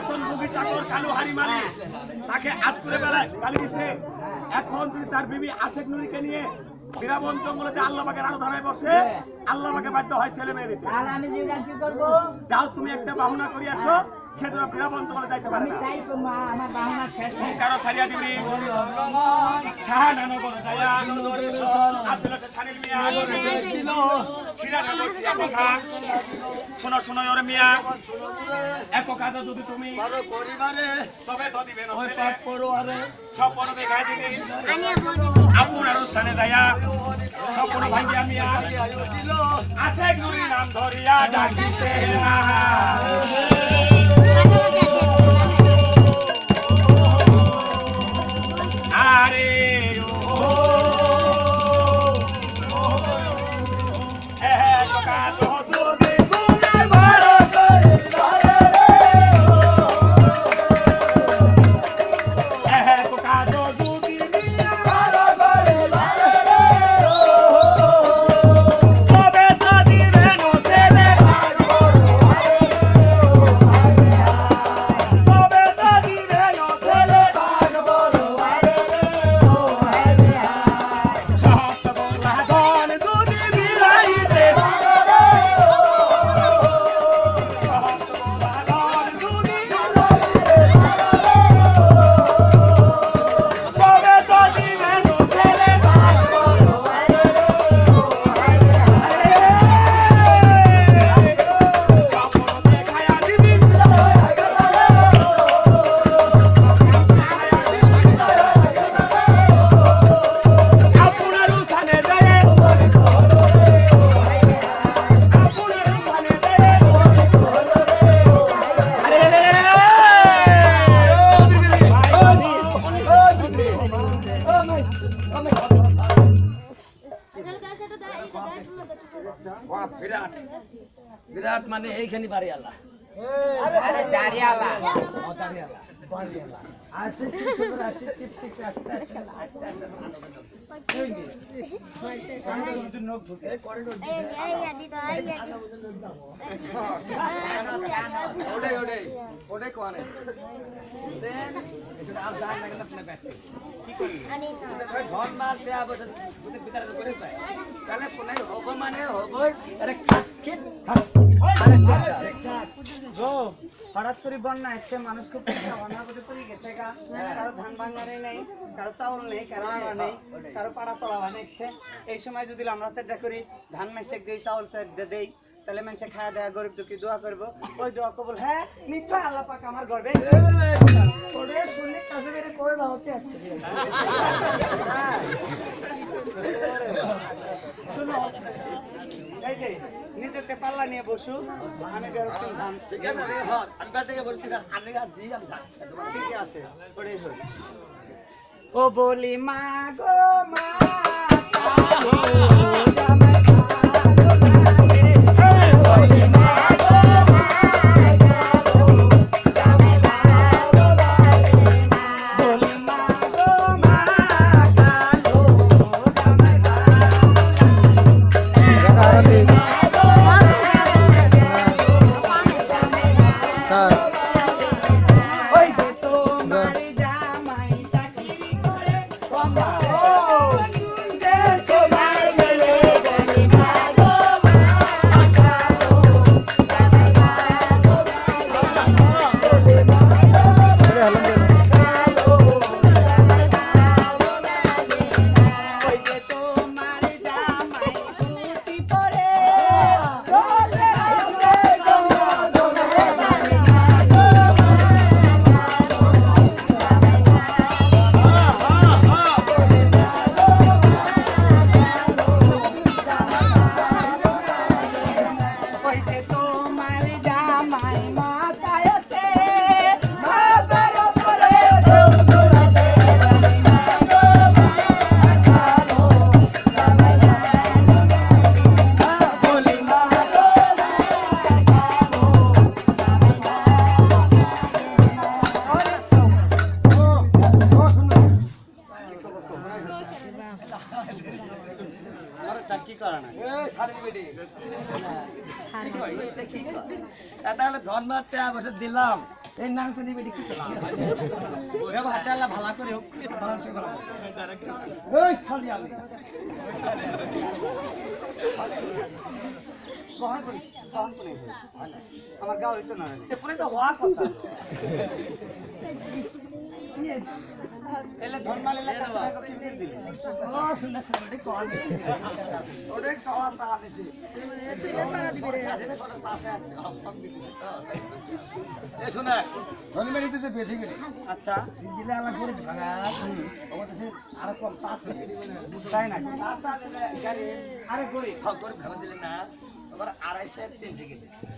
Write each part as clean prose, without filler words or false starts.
বেতন ভোগী চাকর কালু হারি মালিক তাকে আজ করে বেলায় গালি দিছে। এখন যদি তার বিবি আশেক নুরিকে নিয়ে বীরাবন জঙ্গলে আল্লাহ পাকের আরাধনায় বসে, আল্লাহ পাকে বাধ্য হয় ছেলে মেয়ে দিতে। আমি কি করবো? যাও তুমি একটা বাহুনা করি আসো, সে তোমার বীরাবন জঙ্গলে যাইতে পারে না। আমার বাহনা শেষ কারো ছাড়িয়া দিবি শাহানগর দয়া আসলে সানিল মিয়া ছিল সিরাটা বসিয়া কথা শোনো শোনো ওরে মিয়া এক কাজ যদি তুমি বড় পরিবারে তবে তো দিবেন ওই পাক পড়োয়ারে সব বড় দেখাই দিবি আপনার স্থানে দয়া সব বড় ভাই মিয়া ছিল আছে গুরি নাম ধরিয়া ডাকিতে না আরে ও এক কাজ যদি তুমি বড় করে এক কাজ যদি বড় করে তবে তো দিবেন ছেলে তবে তো দিবেন ছেলে বিরাট বিরাট মানে এইখানে বাড়ি আল্লাহ দাঁড়িয়ালা ঝড় মারতে করে পায় তাহলে হব মানে হবই হঠাৎ করে বন্যা একটা মানুষ খুব অনাগত করে গেছে গা, কারো ধান ভাঙারে নেই, কারো চাউল নেই, কারো আড়া নেই, কারো পাড়া তলা বানাইছে। এই সময় যদি আমরা চেষ্টা করি ধান মেশে দিই চাউল দেই তাহলে মানুষে খাওয়া দেয়া গরিব দুঃখী দোয়া করবো। ওই দোয়া কবুল হ্যাঁ নিশ্চয় আল্লাহ পাক আমার গর্বে শুনলে কাছে বেড়ে কই ভাবতে আসছে। শুনো এই যে নিজেকে পাল্লা নিয়ে বসু, আমি বেরোচ্ছি ধান। ঠিক আছে ঠিক আছে ও বলি মা গো মা Oh, খালি বেটি কি করি এটা কি কর তাহলে ধন মারতে বছর দিলাম এই নাম শুনি বেটি কি করলাম ওরে ভাটা আল্লাহ ভালো করে হোক ভালো করে ভালো ওই চলি আমি কখন করি আমার গাও হইতো না পরে তো হওয়া কথা এলে ধর্মাল এলাকা সবাই কি করে দিলে ও শুনে শুনে ওটা কল ওটা কল তা আনেছি এ শোনা ধনী মেরে দিতে বেশি করে আচ্ছা দিলে আলা করে ভাঙা ওটা আর কম 5 টাকা দিবেন তাই না গাড়ি আরে করি করে ভাঙা দিলে না আবার 250 3 থেকে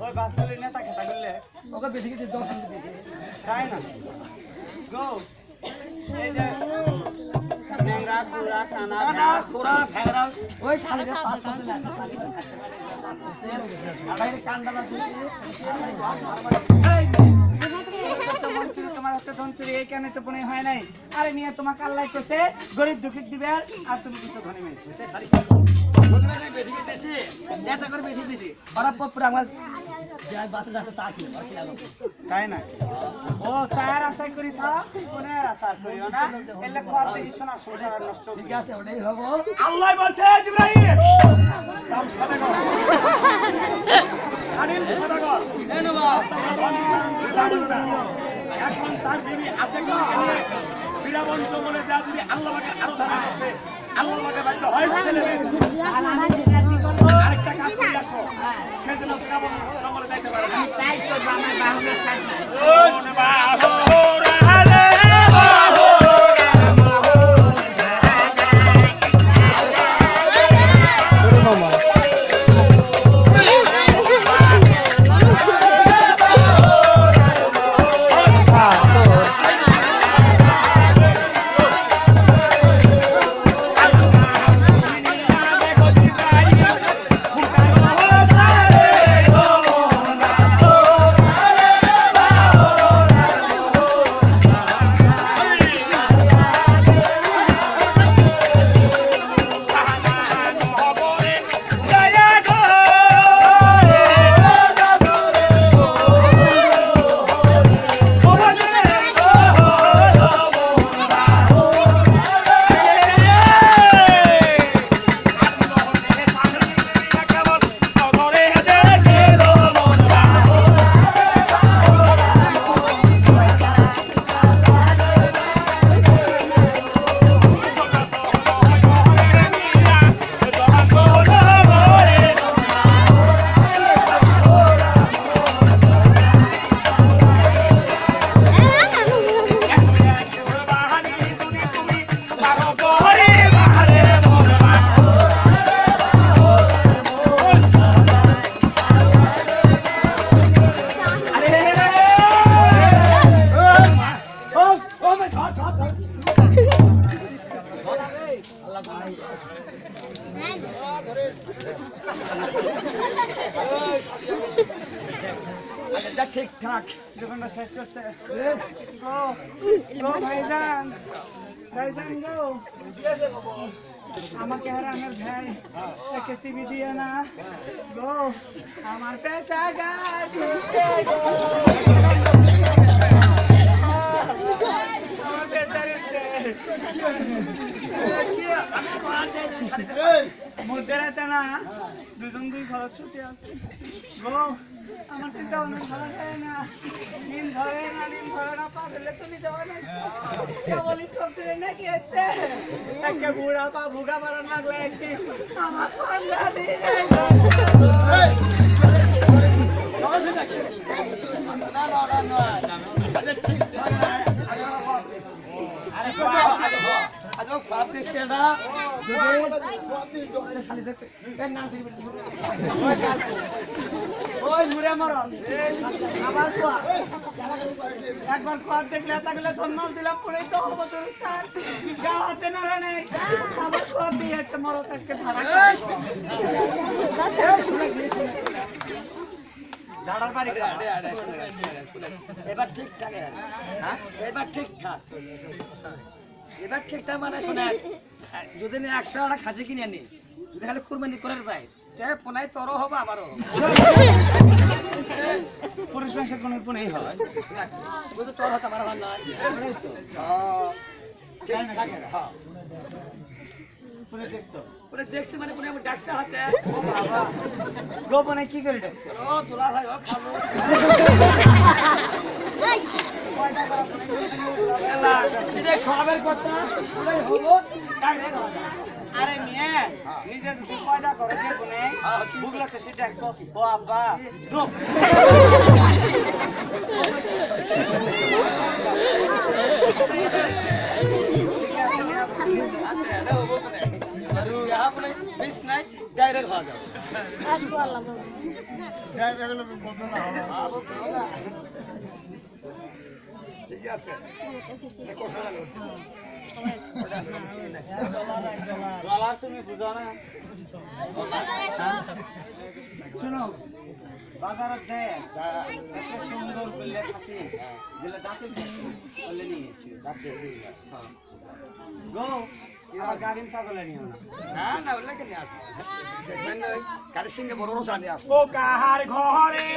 ওই বাসতলি নেতা খেতা করলে ওকে বেশি কিছু 10 টাকা দিতে তাই না গো এই যে নেংরা পুরা কানা না তোরা ভেড়া ওই শালিতে 500 টাকা আড়াই কান্দালা দিতে তোমার হচ্ছে ধনচুরি এই কেন তো মনে হয় নাই আরে মিয়া তোমাকে আল্লাহ করছে গরিব দুঃখী দিবে আর তুমি কিছু ধনী মেয়েছে বেশি দিতেছি নেতা করে বেশি দিছি ওরা পুরো আমার যাই বাতে যাতে তা কি তাই না ও চায়ের আশা করি থাক কোনের আশা করিও না এলে খাওয়ার দেখি শোনা সংসার নষ্ট ঠিক আছে ওটাই হবো আল্লাহ বলছে জিবরাইল নাম সদাগর আনিল সদাগর এখন তার বিবি আশেক নূরকে নিয়ে বীরাবন জঙ্গলে যা যদি আল্লাহ পাকের আরাধনা করছে আল্লাহ পাকের বাধ্য হয় ছেলে মেয়ে আরেকটা কাজ করে আসো সেজন্য বীরাবন জঙ্গলে যাইতে পারে না তাই তো আমার বাহুনের সাথে ঠিকঠাক দোকানটা শেষ করছে গো ভাইজান ভাইজান গো আমাকে হারানোর ভাই একে চিবি দিয়ে না গো আমার পেশা গাছ আমার পেশার মধ্যে রাতে না দুজন দুই খরচ ছুটি আছে গো আমার চিন্তা অনেক ভালো যায় না নিন ধরে না পা ফেললে তুমি যাও না বলি কমপ্লেন নাকি হচ্ছে একটা বুড়া পা ভুগা বাড়ান লাগলে একটি আমার পান্ডা দিয়ে ওই মুড়ে মরণ আবার খোয়া একবার খোয়া দেখলে তাহলে ধন্যবাদ দিলাম পড়েই তো হবো দুরস্থান গা হাতে নাড়া নেই আবার খোয়া দিয়ে যাচ্ছে মরতাকে ছাড়া ঝাড়ার বাড়ি এবার ঠিকঠাক এবার ঠিকঠাক এবার ঠিকঠাক মানে শোনেন যদি 100 টাকা খাসি কিনে আনি যদি খালি কুরবানি করার পাই পুনাই তোরও হবে আমারও হবে পুরুষ মানুষের কোনো পুনেই হয় না, তুই তো তোর হাতে আমার হাত নাই ওটাই তো ঠিক থাকে না, হ্যাঁ। পুনে দেখছো পুনে দেখছি মানে পুনে আমি ডাকছে হাতে বাবা গোপনে কি করে দেখছো ও তোলা ভাই ও খাবো এলা, এটা খাবার কথা পুরাই হবো ডাইরেক্ট হবে আরে মেয়ে নিজে যদি পয়দা করে যে কোনে বুগলা তো সেটা ও আব্বা দুঃখ হাতে এটা হবো পুনে আর ইহা পুনে বিষ নাই ডাইরেক্ট হওয়া যাবে আবো কেউ না ঠিক আছে গলার তুমি বুঝো না শুনো বাজারে দেয় একটা সুন্দর করলে খাসি যেটা দাঁতে বলে নিয়েছি দাঁতে গো আর গাড়ি ছাগলে নিও না না না ওগুলো কেন আসবে দেখবেন কারের সঙ্গে বড় রোজা নিয়ে আসবে ও কাহার ঘরে